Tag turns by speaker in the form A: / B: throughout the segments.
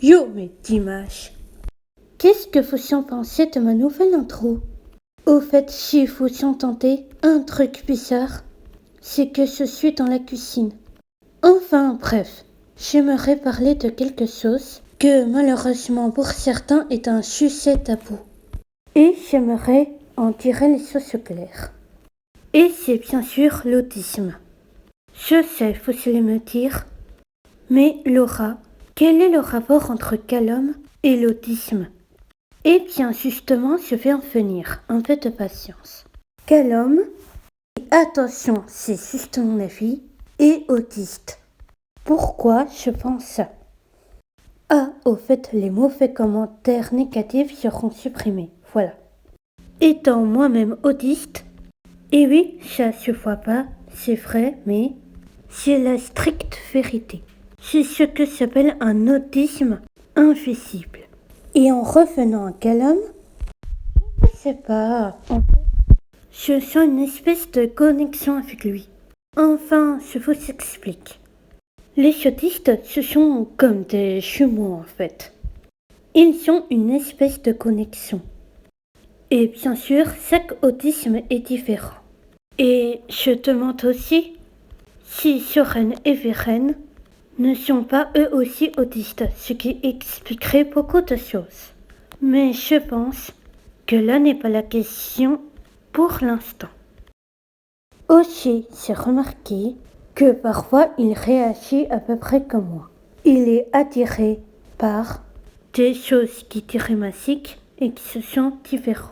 A: Yo, mais Dimash, qu'est-ce que vous en pensez de ma nouvelle intro? Au fait, si vous entendez un truc bizarre, c'est que je suis dans la cuisine. Enfin, bref, j'aimerais parler de quelque chose que malheureusement pour certains est un sujet tabou. Et j'aimerais en tirer les choses claires. Et c'est bien sûr l'autisme. Je sais, vous allez me dire, mais Laura, quel est le rapport entre Callum et l'autisme? Eh bien justement, je vais en venir, un peu de patience. Callum, et attention, c'est juste mon avis, est autiste. Pourquoi je pense ça? Ah, au fait, les mauvais commentaires négatifs seront supprimés, voilà. Étant moi-même autiste, et oui, ça se voit pas, c'est vrai, mais c'est la stricte vérité. C'est ce que s'appelle un autisme invisible. Et en revenant à Callum, je sais pas, je sens une espèce de connexion avec lui. Enfin, je vous explique. Les autistes, ce sont comme des jumeaux en fait. Ils ont une espèce de connexion. Et bien sûr, chaque autisme est différent. Et je demande aussi si Soren et Veren ne sont pas eux aussi autistes, ce qui expliquerait beaucoup de choses. Mais je pense que là n'est pas la question pour l'instant. Aussi, j'ai remarqué que parfois il réagit à peu près comme moi. Il est attiré par des choses qui diraient magiques et qui se sont différentes.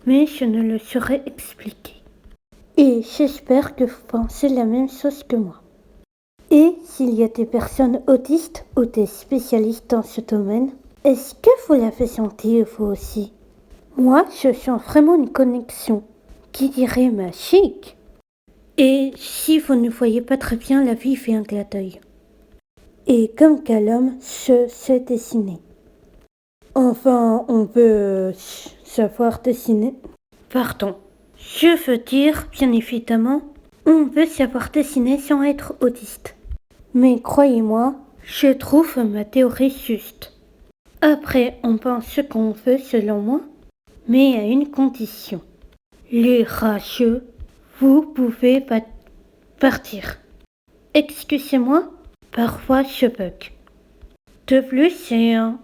A: Mais je ne le saurais expliquer. Et j'espère que vous pensez la même chose que moi. Et s'il y a des personnes autistes ou des spécialistes dans ce domaine, est-ce que vous l'avez senti vous aussi? Moi, je sens vraiment une connexion qui dirait magique. Et si vous ne voyez pas très bien, la vie fait un clin d'œil. Et comme Callum, je sais dessiner. Enfin, on peut savoir dessiner. Pardon. Je veux dire, bien évidemment, on peut savoir dessiner sans être autiste. Mais croyez-moi, je trouve ma théorie juste. Après, on pense ce qu'on veut selon moi, mais à une condition. Les rageux, vous pouvez partir. Excusez-moi, parfois je bug. De plus, c'est un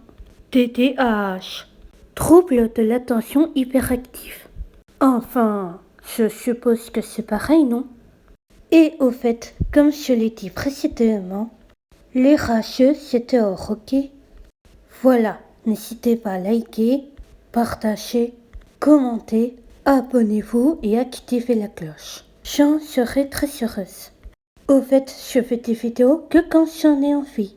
A: TDAH, trouble de l'attention hyperactif. Enfin, je suppose que c'est pareil, non? Et au fait, comme je l'ai dit précédemment, les rageux c'était hors, ok? Voilà, n'hésitez pas à liker, partager, commenter, abonnez-vous et activez la cloche. J'en serai très heureuse. Au fait, je fais des vidéos que quand j'en ai envie.